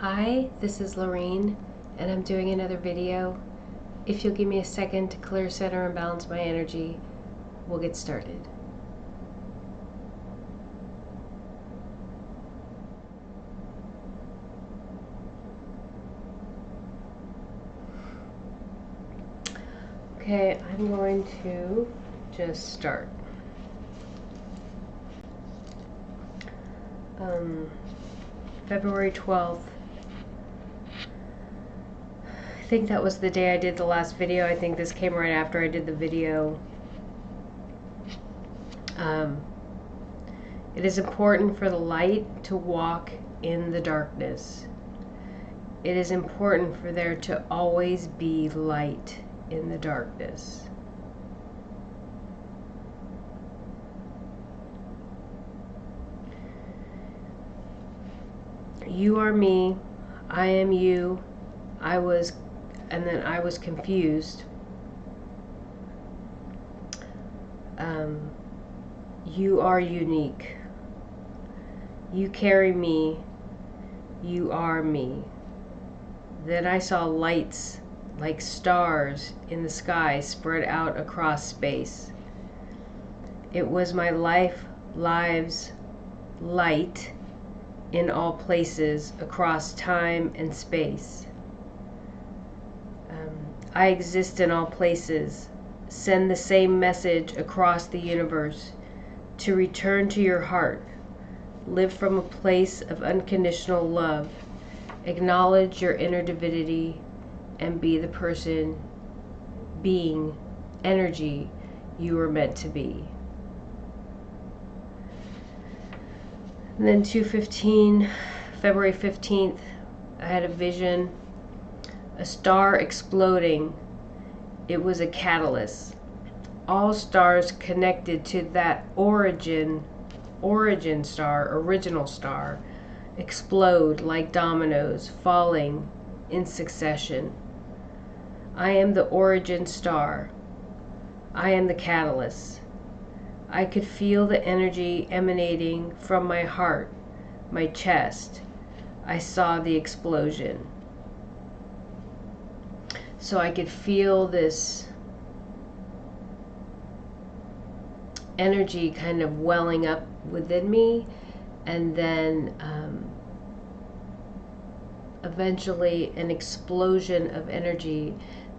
Hi, this is Lorraine, and I'm doing another video. If you'll give me a second to clear, center, and balance my energy, we'll get started. Okay, I'm going to just start. February 12th. I think that was the day I did the last video. I think this came right after I did the video. It is important for the light to walk in the darkness. It is important for there to always be light in the darkness. You are me, I am you, and then I was confused. You are unique. You carry me, you are me. Then I saw lights like stars in the sky spread out across space. It was my lives, light in all places across time and space. I exist in all places. Send the same message across the universe to return to your heart. Live from a place of unconditional love. Acknowledge your inner divinity and be the person, being, energy you were meant to be. And then 2:15, February 15th, I had a vision, a star exploding. It was a catalyst. All stars connected to that origin star, original star, explode like dominoes falling in succession. I am the origin star. I am the catalyst. I could feel the energy emanating from my heart, my chest. I saw the explosion. So I could feel this energy kind of welling up within me, and then eventually an explosion of energy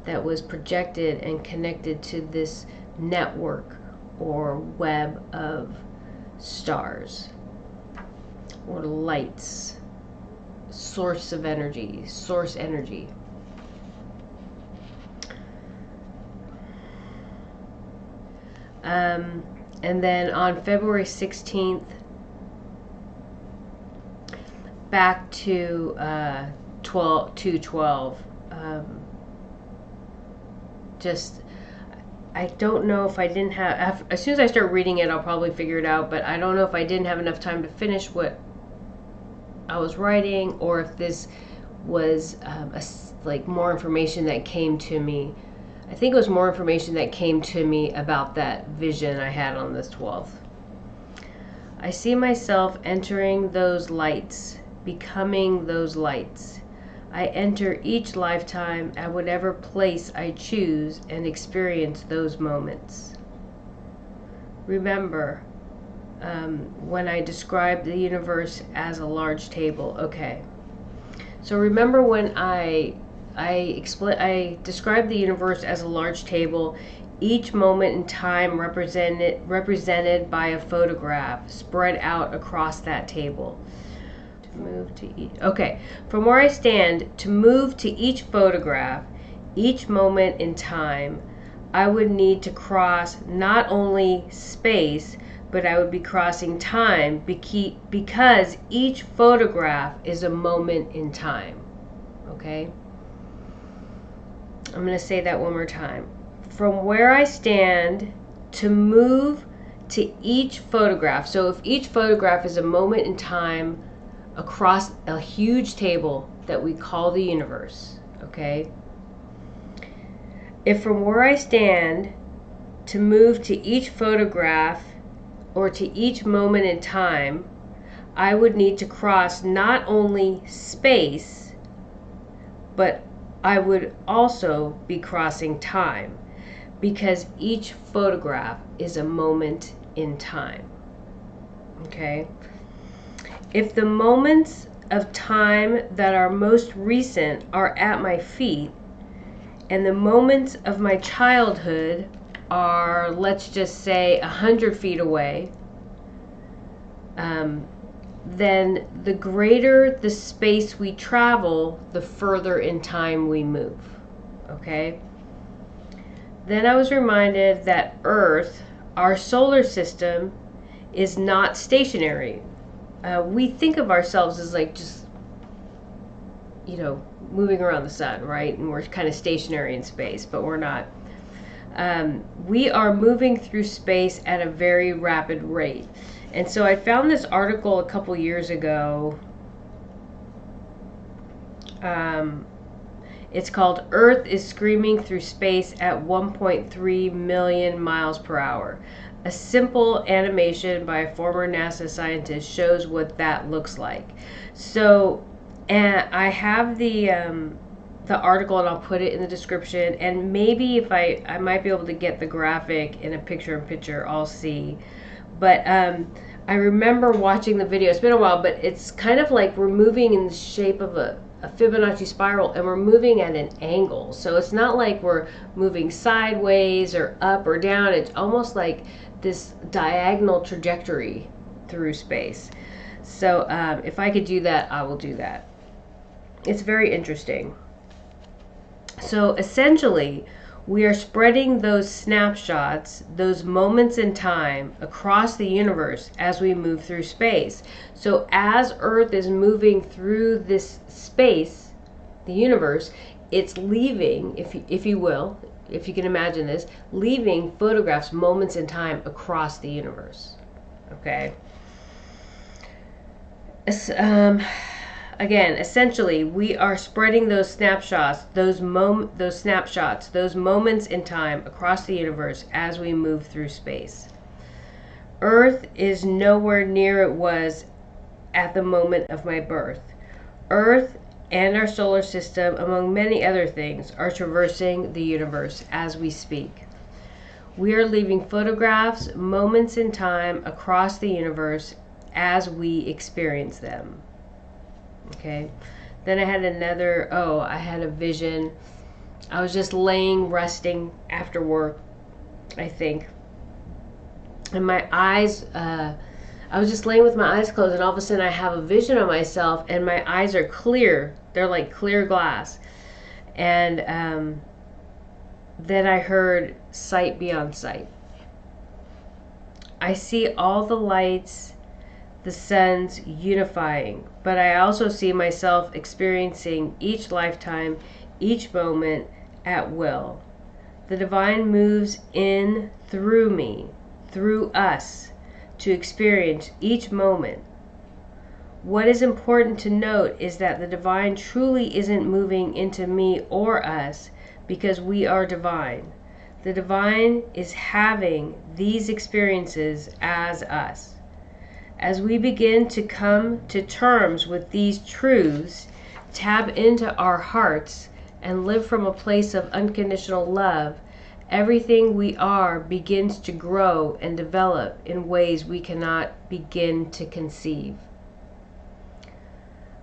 that was projected and connected to this network or web of stars or lights, source energy. And then on February 16th, back to 2:12. I don't know if I didn't have, as soon as I start reading it, I'll probably figure it out, but I don't know if I didn't have enough time to finish what I was writing, or if this was like more information that came to me. I think it was more information that came to me about that vision I had on this 12th. I see myself entering those lights, becoming those lights. I enter each lifetime at whatever place I choose and experience those moments. Remember, when I described the universe as a large table. Okay. So remember when I described the universe as a large table, each moment in time represented by a photograph spread out across that table. To move to each, okay, from where I stand, to move to each photograph, each moment in time, I would need to cross not only space, but I would be crossing time because each photograph is a moment in time. Okay? I'm going to say that one more time. From where I stand, to move to each photograph. So if each photograph is a moment in time across a huge table that we call the universe, okay? If from where I stand, to move to each photograph or to each moment in time, I would need to cross not only space, but I would also be crossing time, because each photograph is a moment in time. Okay? If the moments of time that are most recent are at my feet, and the moments of my childhood are, let's just say, 100 feet away, then the greater the space we travel, the further in time we move. Okay? Then I was reminded that Earth, our solar system, is not stationary. We think of ourselves as like just, moving around the sun, right? And we're kind of stationary in space, but we're not. We are moving through space at a very rapid rate. And so I found this article a couple years ago. It's called "Earth is Screaming Through Space at 1.3 million miles per hour." A simple animation by a former NASA scientist shows what that looks like. So, and I have the article, and I'll put it in the description. And maybe if I might be able to get the graphic in a picture-in-picture, I'll see. But I remember watching the video. It's been a while, but it's kind of like we're moving in the shape of a Fibonacci spiral, and we're moving at an angle. So it's not like we're moving sideways or up or down. It's almost like this diagonal trajectory through space. So if I could do that, I will do that. It's very interesting. So essentially, we are spreading those snapshots, those moments in time, across the universe as we move through space. So as Earth is moving through this space, the universe, it's leaving, if you will, if you can imagine this, leaving photographs, moments in time across the universe. Okay? Again, essentially, we are spreading those snapshots, those moments in time across the universe as we move through space. Earth is nowhere near it was at the moment of my birth. Earth and our solar system, among many other things, are traversing the universe as we speak. We are leaving photographs, moments in time across the universe as we experience them. Okay. Then I had I had a vision. I was just resting after work, I think. And my eyes, I was just laying with my eyes closed, and all of a sudden I have a vision of myself, and my eyes are clear. They're like clear glass. And then I heard sight beyond sight. I see all the lights, the suns unifying, but I also see myself experiencing each lifetime, each moment at will. The divine moves in through me, through us, to experience each moment. What is important to note is that the divine truly isn't moving into me or us because we are divine. The divine is having these experiences as us. As we begin to come to terms with these truths, tap into our hearts, and live from a place of unconditional love, everything we are begins to grow and develop in ways we cannot begin to conceive.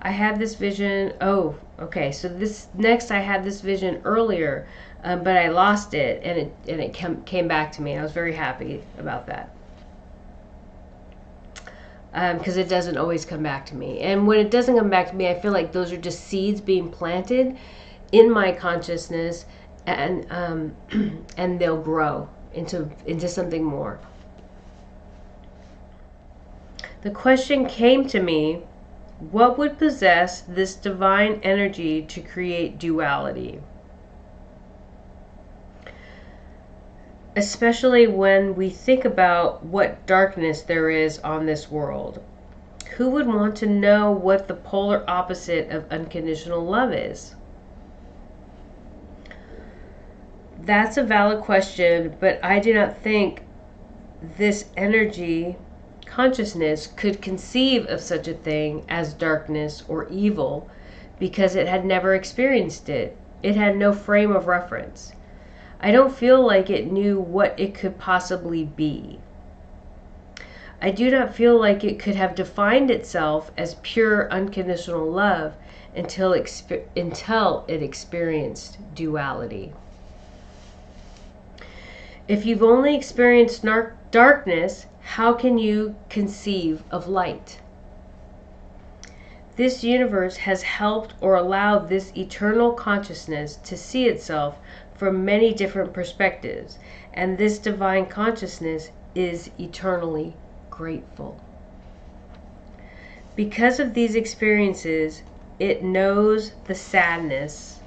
I had this vision. So I had this vision earlier, but I lost it, and it came back to me. I was very happy about that. Because it doesn't always come back to me. And when it doesn't come back to me, I feel like those are just seeds being planted in my consciousness, and and they'll grow into something more. The question came to me, what would possess this divine energy to create duality? Especially when we think about what darkness there is on this world. Who would want to know what the polar opposite of unconditional love is? That's a valid question, but I do not think this energy consciousness could conceive of such a thing as darkness or evil because it had never experienced it. It had no frame of reference. I don't feel like it knew what it could possibly be. I do not feel like it could have defined itself as pure unconditional love until it experienced duality. If you've only experienced darkness, how can you conceive of light? This universe has helped or allowed this eternal consciousness to see itself from many different perspectives, and this divine consciousness is eternally grateful. Because of these experiences, it knows the sadness,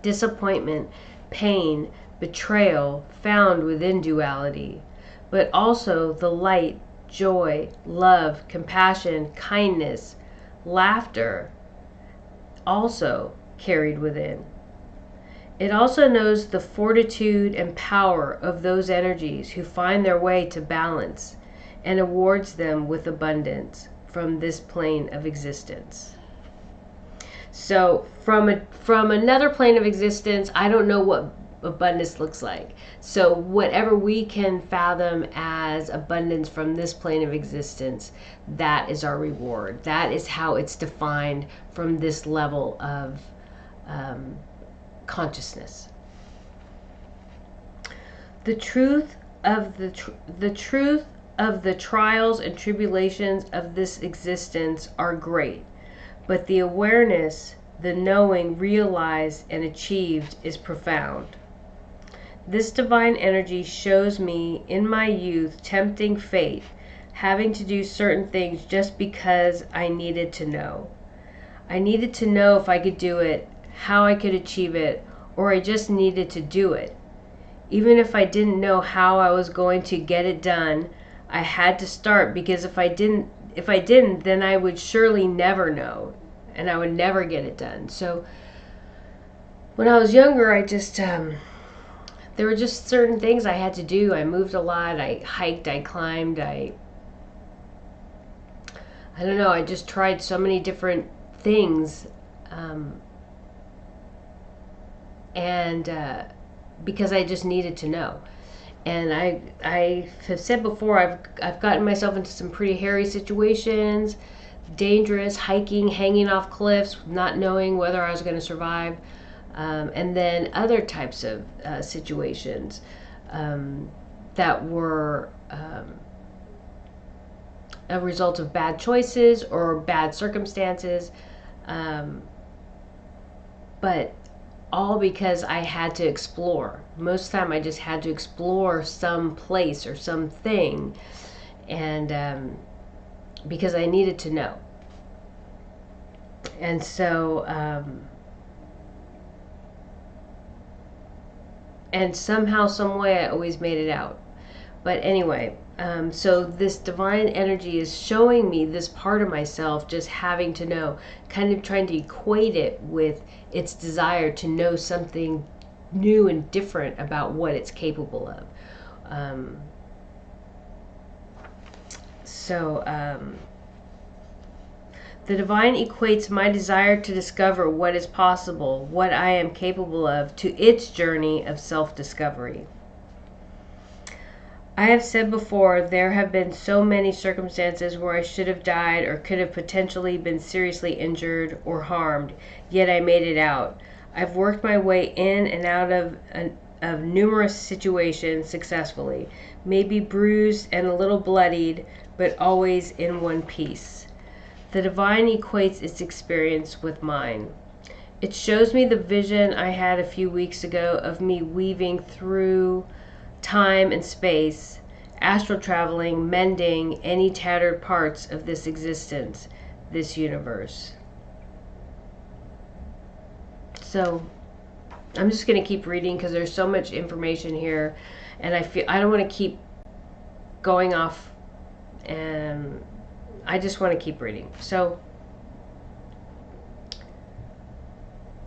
disappointment, pain, betrayal found within duality, but also the light, joy, love, compassion, kindness, laughter, also carried within. It also knows the fortitude and power of those energies who find their way to balance and awards them with abundance from this plane of existence. So from another plane of existence, I don't know what abundance looks like. So whatever we can fathom as abundance from this plane of existence, that is our reward. That is how it's defined from this level of consciousness. The truth of the trials and tribulations of this existence are great, but the awareness, the knowing, realized, and achieved is profound. This divine energy shows me in my youth tempting fate, having to do certain things just because I needed to know. I needed to know if I could do it, how I could achieve it, or I just needed to do it. Even if I didn't know how I was going to get it done, I had to start, because if I didn't, then I would surely never know, and I would never get it done. So when I was younger, I just there were just certain things I had to do. I moved a lot. I hiked. I climbed. I don't know. I just tried so many different things, and because I just needed to know. And I have said before, I've gotten myself into some pretty hairy situations, dangerous, hiking, hanging off cliffs, not knowing whether I was going to survive, and then other types of situations that were a result of bad choices or bad circumstances, but all because I had to explore. Most of the time I just had to explore some place or something, and because I needed to know. And so and somehow, some way, I always made it out. But anyway, so this divine energy is showing me this part of myself just having to know, kind of trying to equate it with its desire to know something new and different about what it's capable of. The divine equates my desire to discover what is possible, what I am capable of, to its journey of self-discovery. I have said before, there have been so many circumstances where I should have died or could have potentially been seriously injured or harmed, yet I made it out. I've worked my way in and out of numerous situations successfully, maybe bruised and a little bloodied, but always in one piece. The divine equates its experience with mine. It shows me the vision I had a few weeks ago of me weaving through time and space, astral traveling, mending any tattered parts of this existence, this universe. So I'm just going to keep reading because there's so much information here, and I don't want to keep going off, and I just want to keep reading. So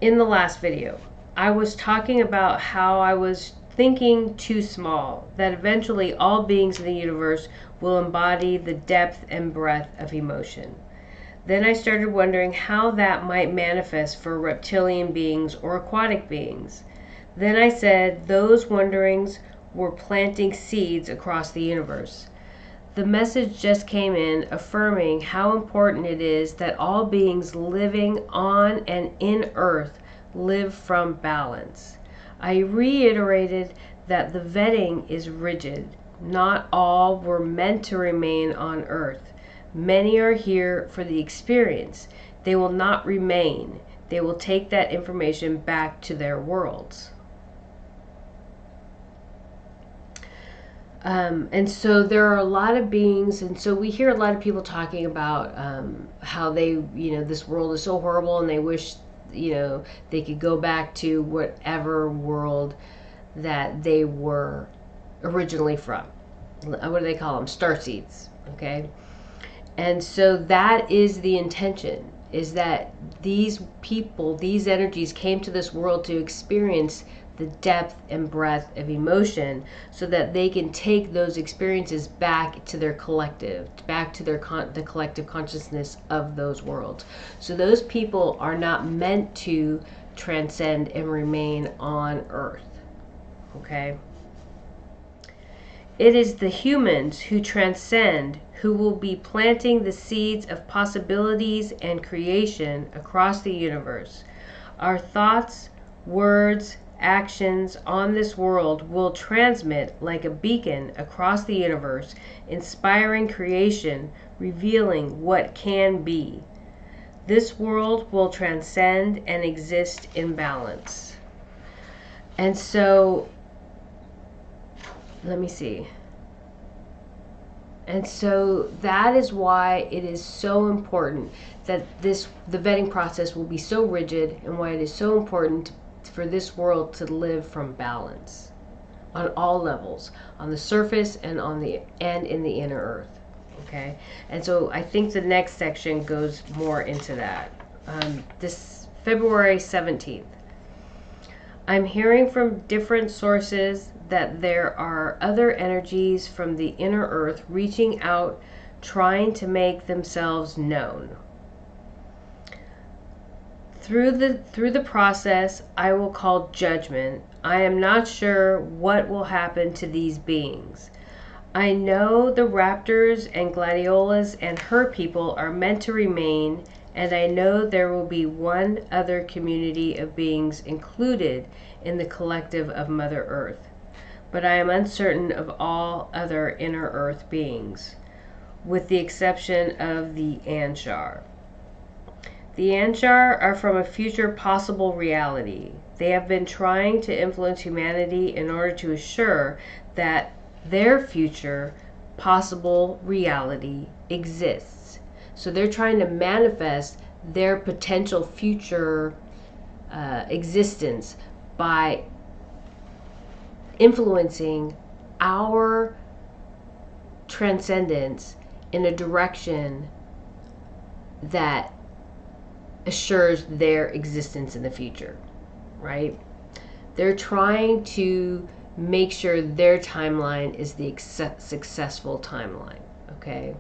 in the last video, I was talking about how I was thinking too small, that eventually all beings in the universe will embody the depth and breadth of emotion. Then I started wondering how that might manifest for reptilian beings or aquatic beings. Then I said those wonderings were planting seeds across the universe. The message just came in affirming how important it is that all beings living on and in Earth live from balance. I reiterated that the vetting is rigid. Not all were meant to remain on Earth. Many are here for the experience. They will not remain. They will take that information back to their worlds. And so there are a lot of beings, and so we hear a lot of people talking about how they, this world is so horrible and they wish, they could go back to whatever world that they were originally from. What do they call them? Starseeds, okay? And so that is the intention, is that these people, these energies came to this world to experience the depth and breadth of emotion so that they can take those experiences back to their collective, back to their the collective consciousness of those worlds. So those people are not meant to transcend and remain on Earth, okay? It is the humans who transcend who will be planting the seeds of possibilities and creation across the universe. Our thoughts, words, actions on this world will transmit like a beacon across the universe, inspiring creation, revealing what can be. This world will transcend and exist in balance. And so, let me see. And so that is why it is so important that the vetting process will be so rigid, and why it is so important for this world to live from balance on all levels, on the surface and in the inner earth. Okay, and so I think the next section goes more into that. This February 17th. I'm hearing from different sources that there are other energies from the inner earth reaching out, trying to make themselves known. Through the process I will call judgment. I am not sure what will happen to these beings. I know the raptors and gladiolas and her people are meant to remain, and I know there will be one other community of beings included in the collective of Mother Earth. But I am uncertain of all other inner earth beings, with the exception of the Anshar. The Anshar are from a future possible reality. They have been trying to influence humanity in order to assure that their future possible reality exists. So they're trying to manifest their potential future existence by influencing our transcendence in a direction that assures their existence in the future, right? They're trying to make sure their timeline is the successful timeline, okay?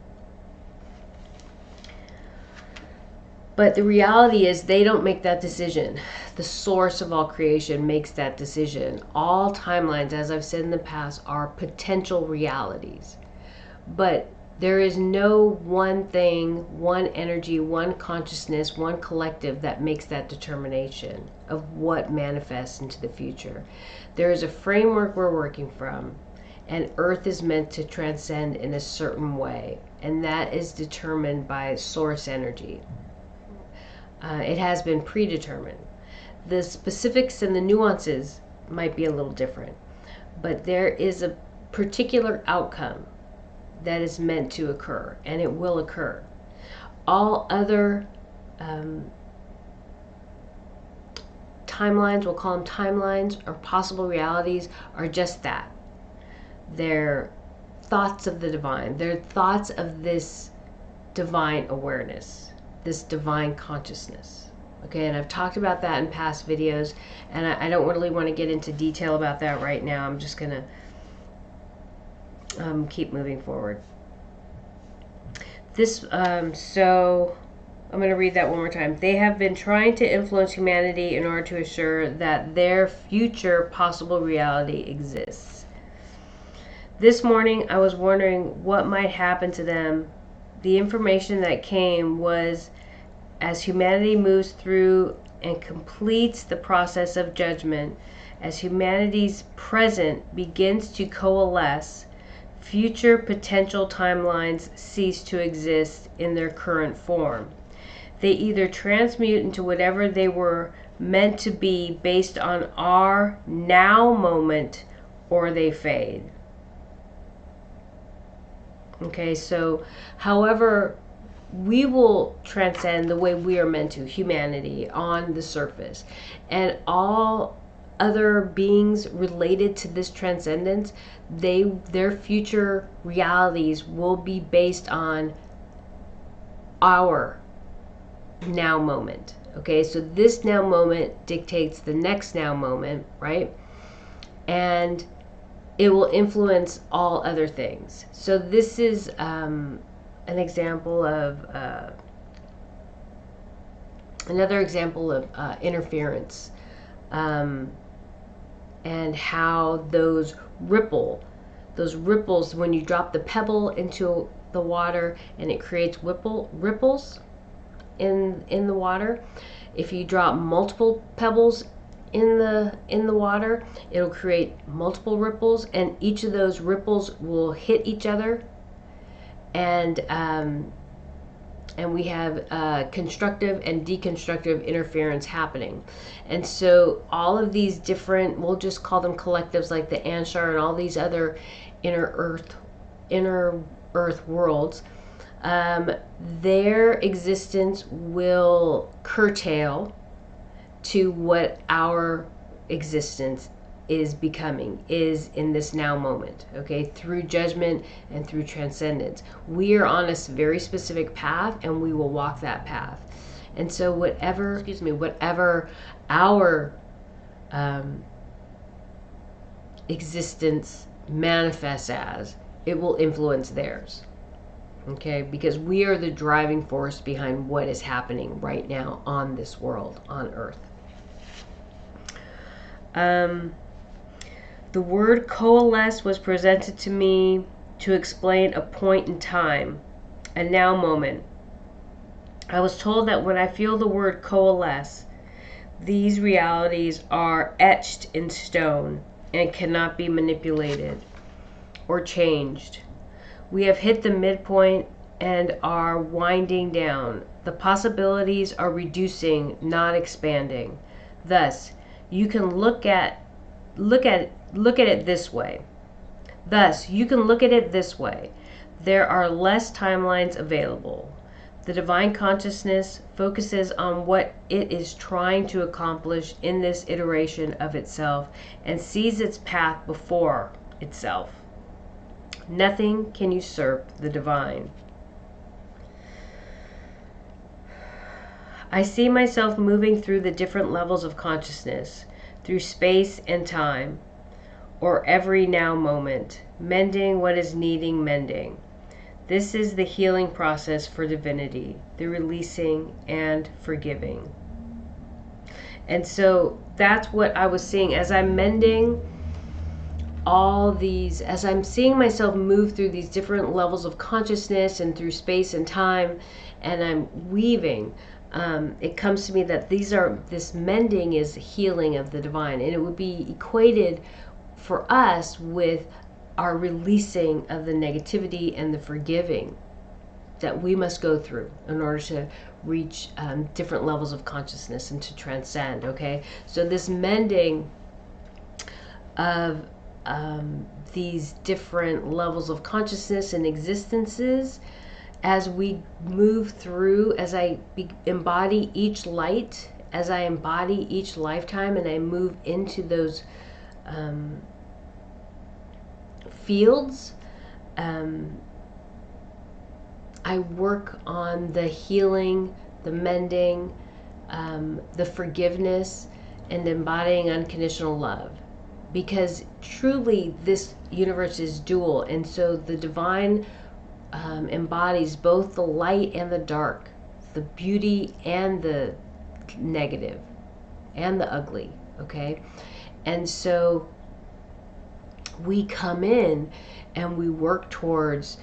But the reality is they don't make that decision. The source of all creation makes that decision. All timelines, as I've said in the past, are potential realities. But there is no one thing, one energy, one consciousness, one collective that makes that determination of what manifests into the future. There is a framework we're working from, and Earth is meant to transcend in a certain way, and that is determined by source energy. It has been predetermined. The specifics and the nuances might be a little different, but there is a particular outcome that is meant to occur, and it will occur. All other timelines, we'll call them timelines, or possible realities, are just that. They're thoughts of the divine. They're thoughts of this divine awareness, this divine consciousness, Okay, and I've talked about that in past videos, and I don't really want to get into detail about that right now. I'm just going to keep moving forward. So I'm going to read that one more time. They have been trying to influence humanity in order to assure that their future possible reality exists. This morning, I was wondering what might happen to them. The information that came was, as humanity moves through and completes the process of judgment, as humanity's present begins to coalesce, future potential timelines cease to exist in their current form. They either transmute into whatever they were meant to be based on our now moment, or they fade. Okay, so however, we will transcend the way we are meant to, humanity, on the surface. And all other beings related to this transcendence, their future realities will be based on our now moment. Okay, so this now moment dictates the next now moment, right? And it will influence all other things. So this is an example of another example of interference, and how those ripples, when you drop the pebble into the water and it creates ripples in the water. If you drop multiple pebbles in the water, it'll create multiple ripples, and each of those ripples will hit each other, and we have constructive and deconstructive interference happening. And so all of these different, we'll just call them collectives, like the Anshar and all these other inner earth worlds, their existence will curtail to what our existence is becoming, is in this now moment, okay, through judgment and through transcendence. We are on a very specific path, and we will walk that path. And so whatever our existence manifests as, it will influence theirs. Okay, because we are the driving force behind what is happening right now on this world, on Earth. The word coalesce was presented to me to explain a point in time, a now moment. I was told that when I feel the word coalesce, these realities are etched in stone and cannot be manipulated or changed. We have hit the midpoint and are winding down. The possibilities are reducing, not expanding. Thus, you can look at it this way. There are less timelines available. The divine consciousness focuses on what it is trying to accomplish in this iteration of itself and sees its path before itself. Nothing can usurp the divine. I see myself moving through the different levels of consciousness, through space and time, or every now moment, mending what is needing mending. This is the healing process for divinity, the releasing and forgiving. And so that's what I was seeing as I'm mending all these, as I'm seeing myself move through these different levels of consciousness and through space and time, and I'm weaving. It comes to me that this mending is healing of the divine, and it would be equated for us with our releasing of the negativity and the forgiving that we must go through in order to reach different levels of consciousness and to transcend. Okay, so this mending of these different levels of consciousness and existences, as we move through, as I embody each light, as I embody each lifetime, and I move into those fields, I work on the healing, the mending, the forgiveness, and embodying unconditional love. Because truly this universe is dual, and so the divine embodies both the light and the dark, the beauty and the negative, and the ugly, okay? And so we come in and we work towards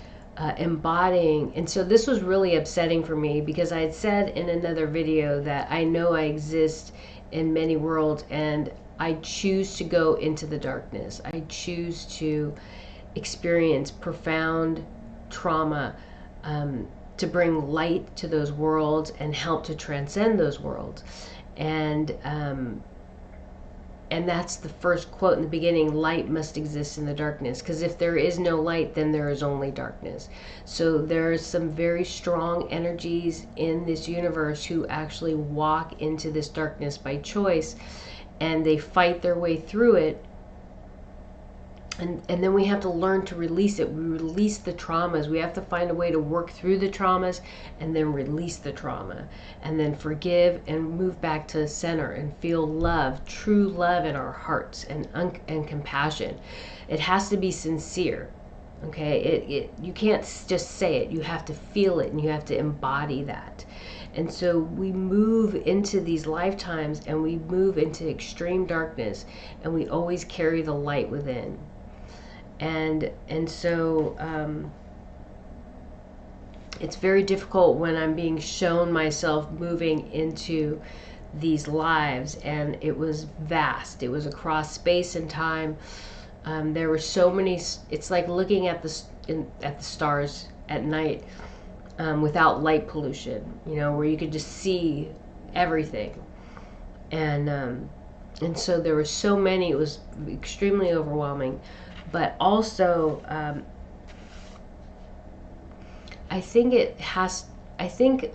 embodying. And so this was really upsetting for me, because I had said in another video that I know I exist in many worlds, and I choose to go into the darkness. I choose to experience profound trauma, to bring light to those worlds and help to transcend those worlds. And that's the first quote in the beginning: light must exist in the darkness, because if there is no light, then there is only darkness. So there's some very strong energies in this universe who actually walk into this darkness by choice, and they fight their way through it. And then we have to learn to release it. We release the traumas. We have to find a way to work through the traumas and then release the trauma. And then forgive and move back to the center and feel love, true love in our hearts, and compassion. It has to be sincere. Okay? You can't just say it. You have to feel it, and you have to embody that. And so we move into these lifetimes, and we move into extreme darkness, and we always carry the light within. And so it's very difficult when I'm being shown myself moving into these lives, and it was vast. It was across space and time. There were so many. It's like looking at the stars at night without light pollution. You know, where you could just see everything. And so there were so many. It was extremely overwhelming. But also, I think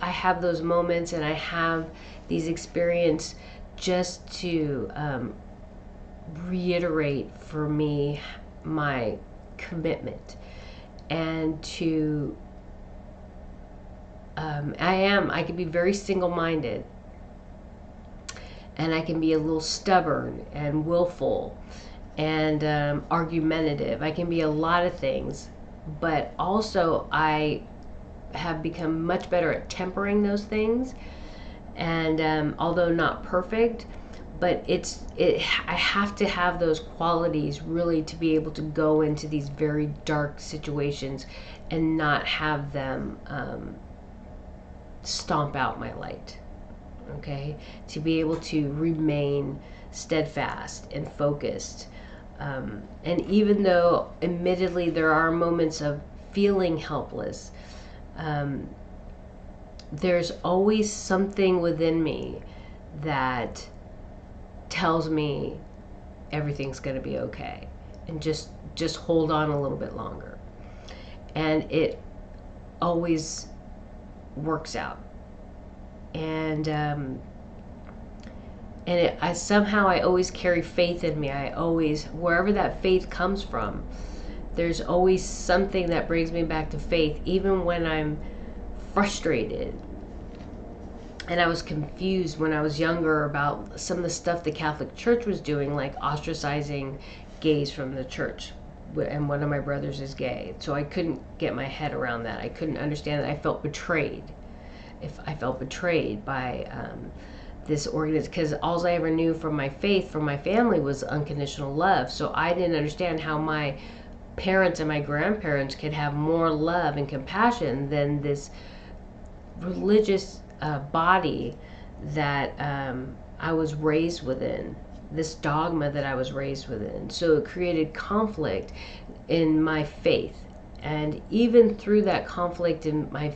I have those moments, and I have these experiences just to reiterate for me my commitment, and to I can be very single-minded, and I can be a little stubborn and willful and argumentative. I can be a lot of things, but also I have become much better at tempering those things. And although not perfect, but I have to have those qualities really to be able to go into these very dark situations and not have them stomp out my light. Okay, to be able to remain steadfast and focused. And even though admittedly there are moments of feeling helpless, there's always something within me that tells me everything's going to be okay, and just hold on a little bit longer. And it always works out. And somehow I always carry faith in me. I always, wherever that faith comes from, there's always something that brings me back to faith, even when I'm frustrated. And I was confused when I was younger about some of the stuff the Catholic Church was doing, like ostracizing gays from the church. And one of my brothers is gay. So I couldn't get my head around that. I couldn't understand that. I felt betrayed. I felt betrayed by this organization, because all I ever knew from my faith, from my family, was unconditional love. So I didn't understand how my parents and my grandparents could have more love and compassion than this religious body that I was raised within, this dogma that I was raised within. So it created conflict in my faith. And even through that conflict in my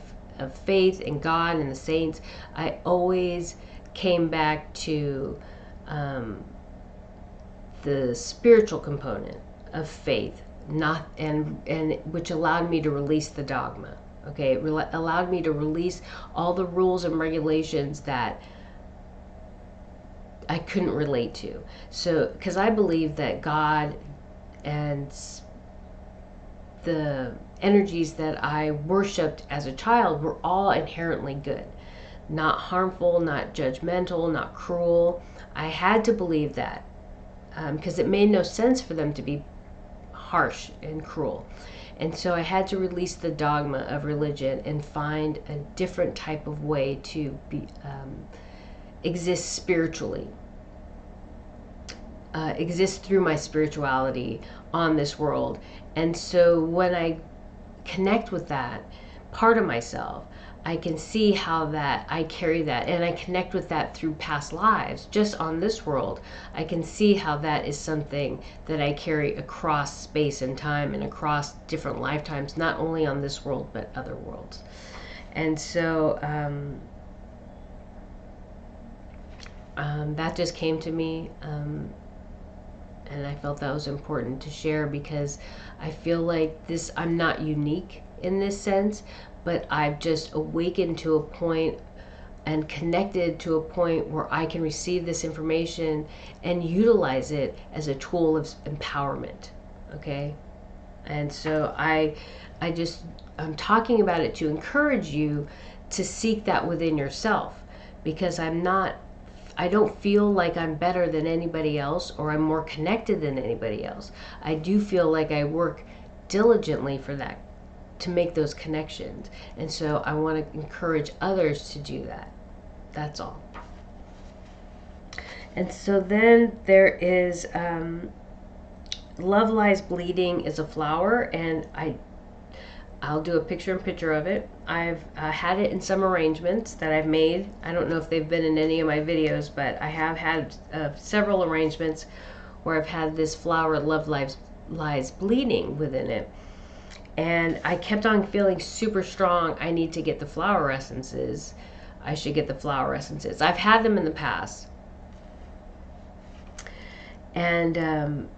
faith in God and the saints, I always came back to the spiritual component of faith, not and which allowed me to release the dogma. Okay, it allowed me to release all the rules and regulations that I couldn't relate to. So, because I believe that God and the energies that I worshipped as a child were all inherently good. not harmful, not judgmental, not cruel. I had to believe that because it made no sense for them to be harsh and cruel. And so I had to release the dogma of religion and find a different type of way to be exist spiritually, exist through my spirituality on this world. And so when I connect with that part of myself, I can see how that I carry that, and I connect with that through past lives just on this world. I can see how that is something that I carry across space and time and across different lifetimes, not only on this world but other worlds. And so that just came to me, and I felt that was important to share, because I feel like I'm not unique in this sense, but I've just awakened to a point and connected to a point where I can receive this information and utilize it as a tool of empowerment. Okay? And so I'm talking about it to encourage you to seek that within yourself, because I don't feel like I'm better than anybody else or I'm more connected than anybody else. I do feel like I work diligently for that, to make those connections. And so I want to encourage others to do that. That's all. And so then there is Love Lies Bleeding is a flower, and I'll do a picture-in-picture of it. I've had it in some arrangements that I've made. I don't know if they've been in any of my videos, but I have had several arrangements where I've had this flower, Love Lies Bleeding, within it. And I kept on feeling super strong. I need to get the flower essences. I should get the flower essences. I've had them in the past. And I'm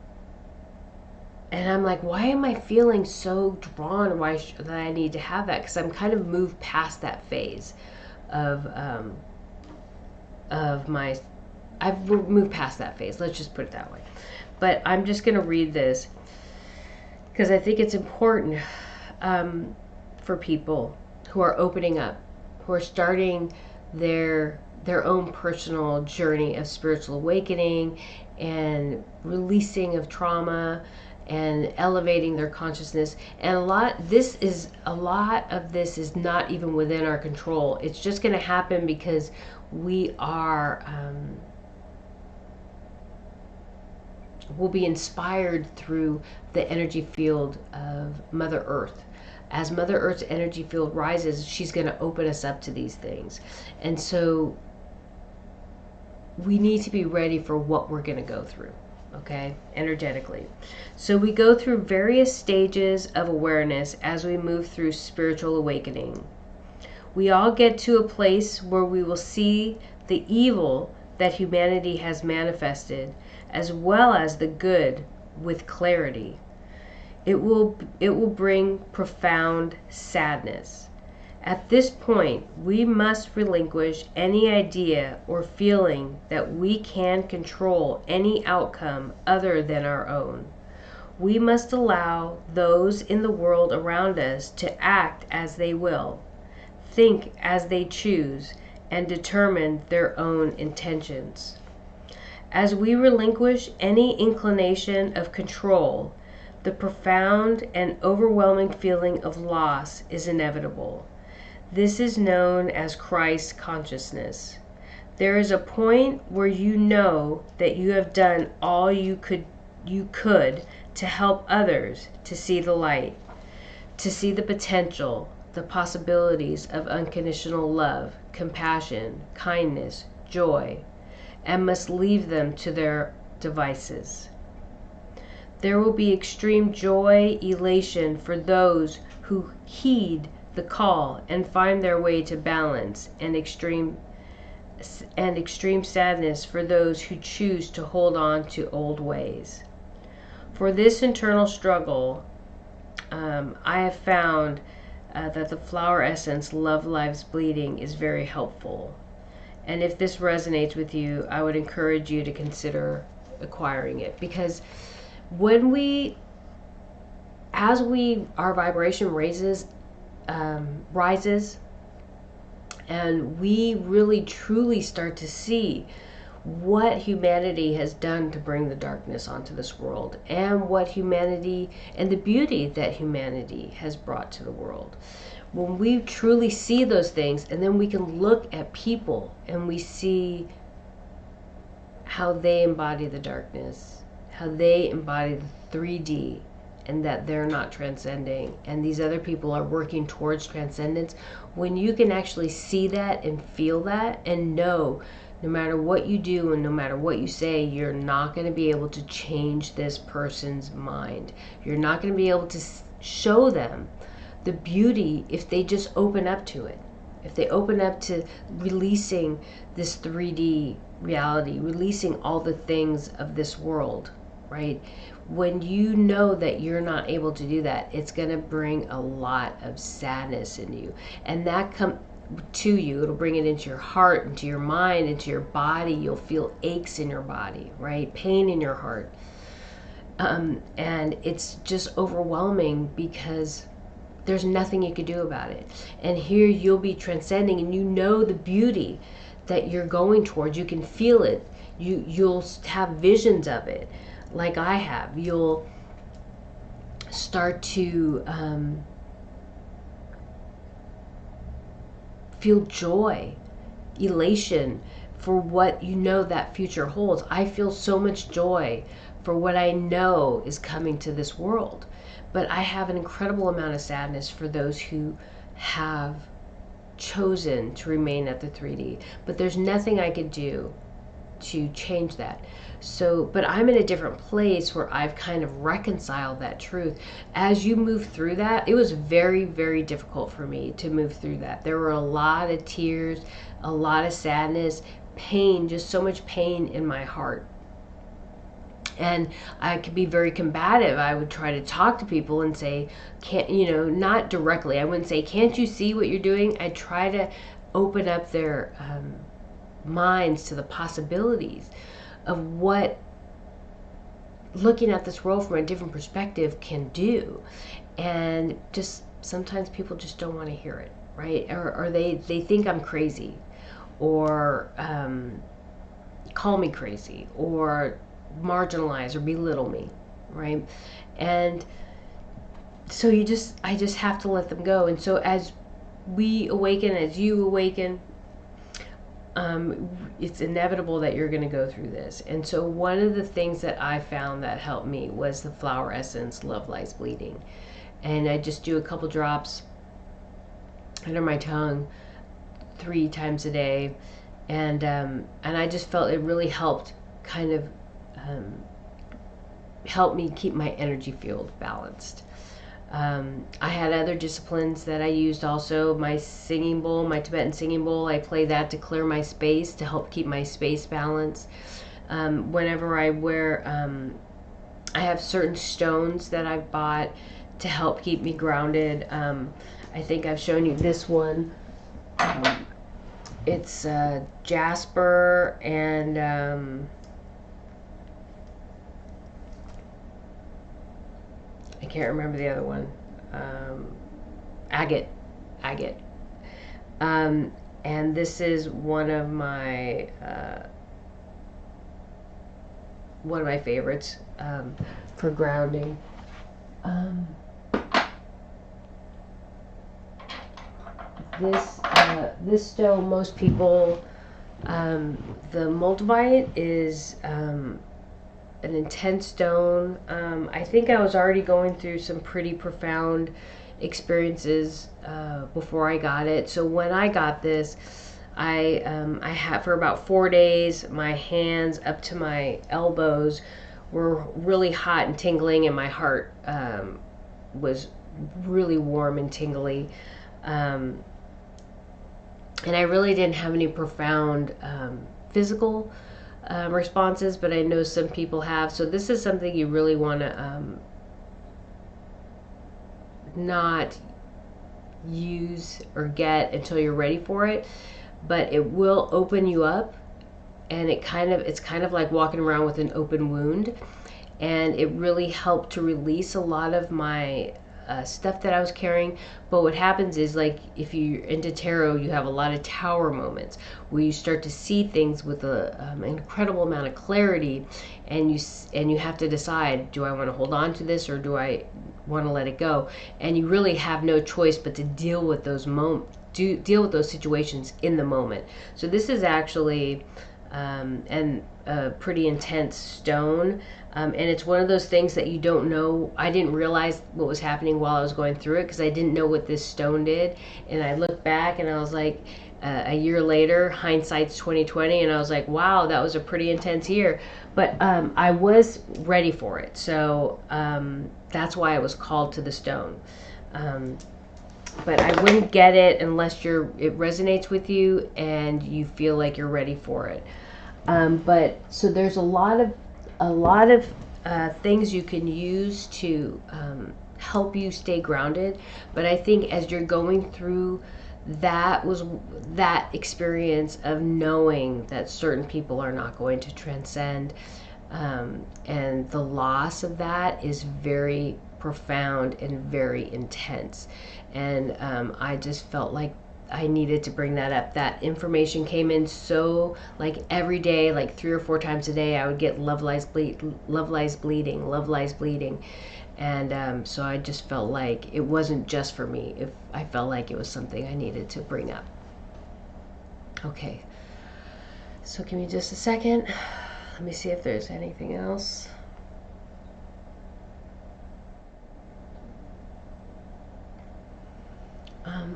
like, why am I feeling so drawn? That I need to have that? Because I'm kind of moved past that phase of my. I've moved past that phase. Let's just put it that way. But I'm just going to read this, because I think it's important for people who are opening up, who are starting their own personal journey of spiritual awakening and releasing of trauma and elevating their consciousness. And a lot of this is not even within our control. It's just going to happen because we are will be inspired through the energy field of Mother Earth. As Mother Earth's energy field rises, she's going to open us up to these things. And so we need to be ready for what we're going to go through, okay, energetically. So we go through various stages of awareness as we move through spiritual awakening. We all get to a place where we will see the evil that humanity has manifested, as well as the good, with clarity. It will bring profound sadness. At this point, we must relinquish any idea or feeling that we can control any outcome other than our own. We must allow those in the world around us to act as they will, think as they choose, and determine their own intentions. As we relinquish any inclination of control, the profound and overwhelming feeling of loss is inevitable. This is known as Christ consciousness. There is a point where you know that you have done all you could to help others to see the light, to see the potential, the possibilities of unconditional love, compassion, kindness, joy, and must leave them to their devices. There will be extreme joy, elation for those who heed the call and find their way to balance, and extreme sadness for those who choose to hold on to old ways. For this internal struggle, I have found that the flower essence Love Lies Bleeding is very helpful. And if this resonates with you, I would encourage you to consider acquiring it, because as our vibration rises, And we really truly start to see what humanity has done to bring the darkness onto this world, and what humanity and the beauty that humanity has brought to the world. When we truly see those things, and then we can look at people and we see how they embody the darkness, how they embody the 3D, and that they're not transcending, and these other people are working towards transcendence. When you can actually see that and feel that and know, no matter what you do and no matter what you say, you're not going to be able to change this person's mind. You're not going to be able to show them the beauty if they just open up to it. If they open up to releasing this 3D reality, releasing all the things of this world, right? When you know that you're not able to do that, it's going to bring a lot of sadness in you. And that comes to you. It'll bring it into your heart, into your mind, into your body. You'll feel aches in your body, right? Pain in your heart. And it's just overwhelming because there's nothing you can do about it. And here you'll be transcending, and you know the beauty that you're going towards. You can feel it. You'll have visions of it, like I have. You'll start to feel joy, elation for what you know that future holds. I feel so much joy for what I know is coming to this world. But I have an incredible amount of sadness for those who have chosen to remain at the 3D. But there's nothing I could do to change that. So, but I'm in a different place where I've kind of reconciled that truth. As you move through that, it was very, very difficult for me to move through that. There were a lot of tears, a lot of sadness, pain, just so much pain in my heart. And I could be very combative. I would try to talk to people and say, can't, not directly. I wouldn't say, can't you see what you're doing? I try to open up their minds to the possibilities of what looking at this world from a different perspective can do. And just sometimes people just don't want to hear it, right? Or they think I'm crazy, or call me crazy, or marginalize or belittle me, right? And so I just have to let them go. And so as we awaken, as you awaken, it's inevitable that you're going to go through this. And so one of the things that I found that helped me was the flower essence, Love Lies Bleeding. And I just do a couple drops under my tongue 3 times a day. And I just felt it really helped kind of help me keep my energy field balanced. I had other disciplines that I used also. My singing bowl, my Tibetan singing bowl, I play that to clear my space, to help keep my space balanced. Whenever I wear, I have certain stones that I've bought to help keep me grounded. I think I've shown you this one. It's jasper and I can't remember the other one. Agate. And this is one of my favorites for grounding. This stone, most people, the multivite is an intense stone. I think I was already going through some pretty profound experiences before I got it. So when I got this, I had for about 4 days, my hands up to my elbows were really hot and tingling, and my heart was really warm and tingly. And I really didn't have any profound physical responses, but I know some people have. So this is something you really want to not use or get until you're ready for it, but it will open you up, and it's kind of like walking around with an open wound, and it really helped to release a lot of my stuff that I was carrying. But what happens is, like, if you're into tarot, you have a lot of tower moments where you start to see things with an incredible amount of clarity, and you have to decide, do I want to hold on to this or do I want to let it go? And you really have no choice but to deal with those deal with those situations in the moment. So this is actually a pretty intense stone. And it's one of those things that you don't know. I didn't realize what was happening while I was going through it because I didn't know what this stone did. And I looked back and I was like, a year later, hindsight's 2020, and I was like, wow, that was a pretty intense year. But I was ready for it. So that's why I was called to the stone. But I wouldn't get it unless it resonates with you and you feel like you're ready for it. But so there's a lot of things you can use to help you stay grounded. But I think as you're going through that experience of knowing that certain people are not going to transcend, and the loss of that is very profound and very intense. And I just felt like I needed to bring that up. That information came in so, like, every day, like 3 or 4 times a day, I would get love lies bleeding. And so I just felt like it wasn't just for me. I felt like it was something I needed to bring up. Okay, so give me just a second. Let me see if there's anything else.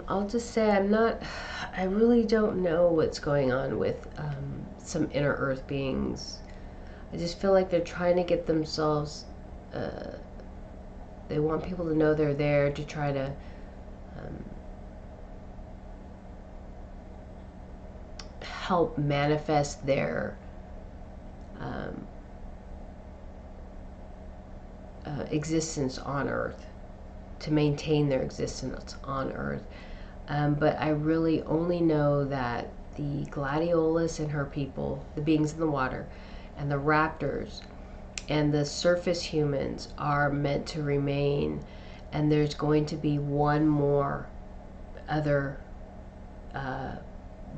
I'll just say I really don't know what's going on with some inner earth beings. I just feel like they're trying to get themselves, they want people to know they're there to try to help manifest their existence on earth, to maintain their existence on earth. But I really only know that the gladiolus and her people, the beings in the water, and the raptors, and the surface humans are meant to remain, and there's going to be one more other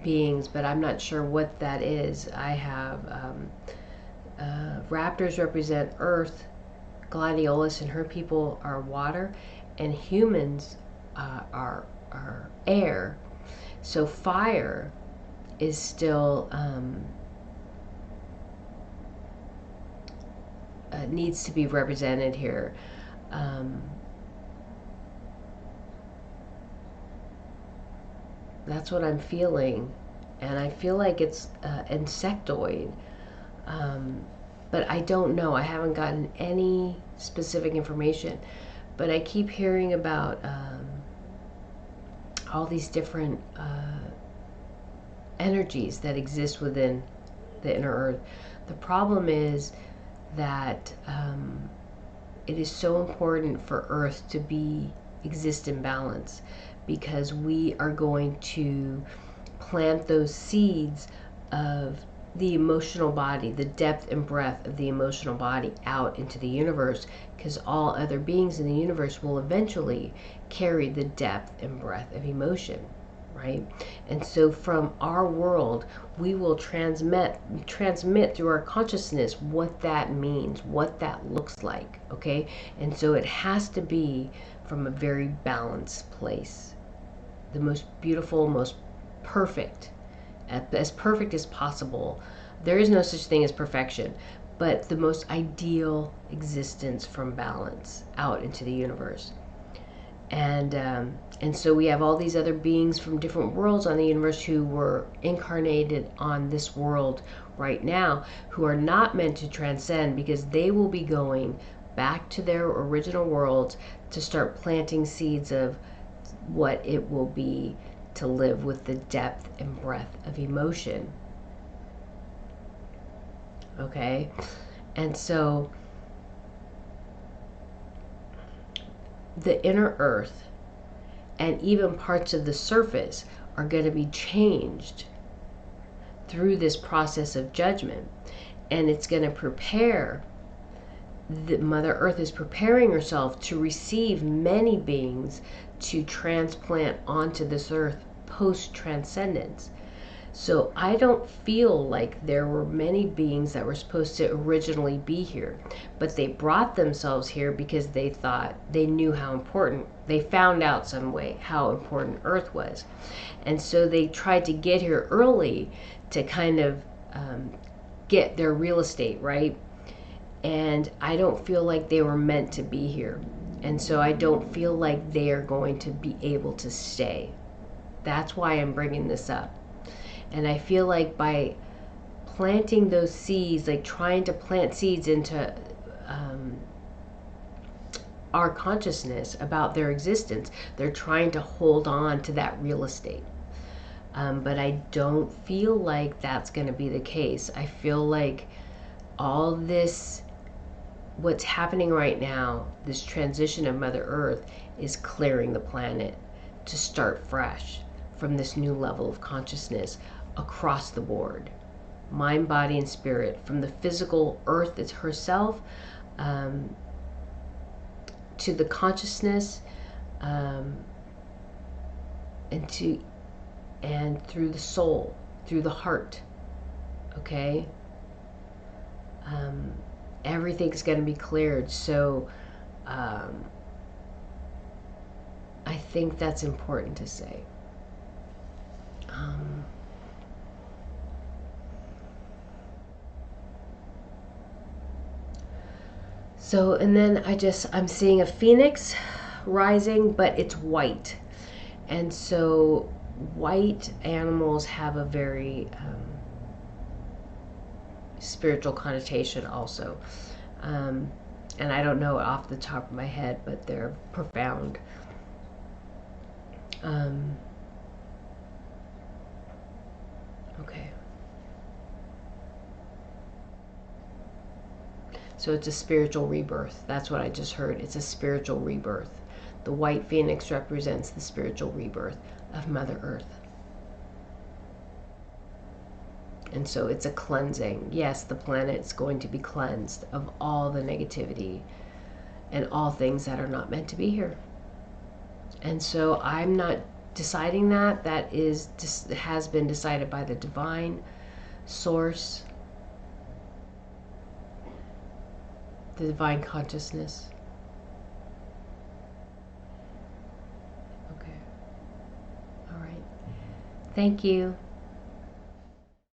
beings, but I'm not sure what that is. I have raptors represent earth, gladiolus and her people are water, and humans are air. So fire is still needs to be represented here. That's what I'm feeling, and I feel like it's insectoid, but I don't know. I haven't gotten any specific information, but I keep hearing about all these different energies that exist within the inner earth. The problem is that it is so important for earth to exist in balance, because we are going to plant those seeds of the emotional body, the depth and breadth of the emotional body out into the universe, because all other beings in the universe will eventually carry the depth and breadth of emotion, right? And so from our world, we will transmit through our consciousness what that means, what that looks like, okay? And so it has to be from a very balanced place. The most beautiful, most perfect, as perfect as possible. There is no such thing as perfection, but the most ideal existence from balance out into the universe. And so we have all these other beings from different worlds on the universe who were incarnated on this world right now, who are not meant to transcend, because they will be going back to their original worlds to start planting seeds of what it will be to live with the depth and breadth of emotion. Okay? And so the inner earth and even parts of the surface are going to be changed through this process of judgment, and it's going to prepare Mother Earth is preparing herself to receive many beings to transplant onto this earth post-transcendence. So I don't feel like there were many beings that were supposed to originally be here, but they brought themselves here because they thought they knew how important, they found out some way how important Earth was. And so they tried to get here early to kind of get their real estate, right? And I don't feel like they were meant to be here. And so I don't feel like they are going to be able to stay. That's why I'm bringing this up. And I feel like by planting those seeds, like trying to plant seeds into our consciousness about their existence, they're trying to hold on to that real estate. But I don't feel like that's going to be the case. I feel like all this, what's happening right now, this transition of Mother Earth, is clearing the planet to start fresh from this new level of consciousness across the board, mind, body, and spirit, from the physical earth it's herself, to the consciousness, and through the soul, through the heart. Okay, everything's going to be cleared. So I think that's important to say. So, and then I'm seeing a phoenix rising, but it's white. And so white animals have a very spiritual connotation also. And I don't know it off the top of my head, but they're profound. Okay. So it's a spiritual rebirth. That's what I just heard. It's a spiritual rebirth. The white phoenix represents the spiritual rebirth of Mother Earth. And so it's a cleansing. Yes, the planet's going to be cleansed of all the negativity and all things that are not meant to be here. And so I'm not deciding that. That has been decided by the divine source, the divine consciousness. Okay. All right. Thank you.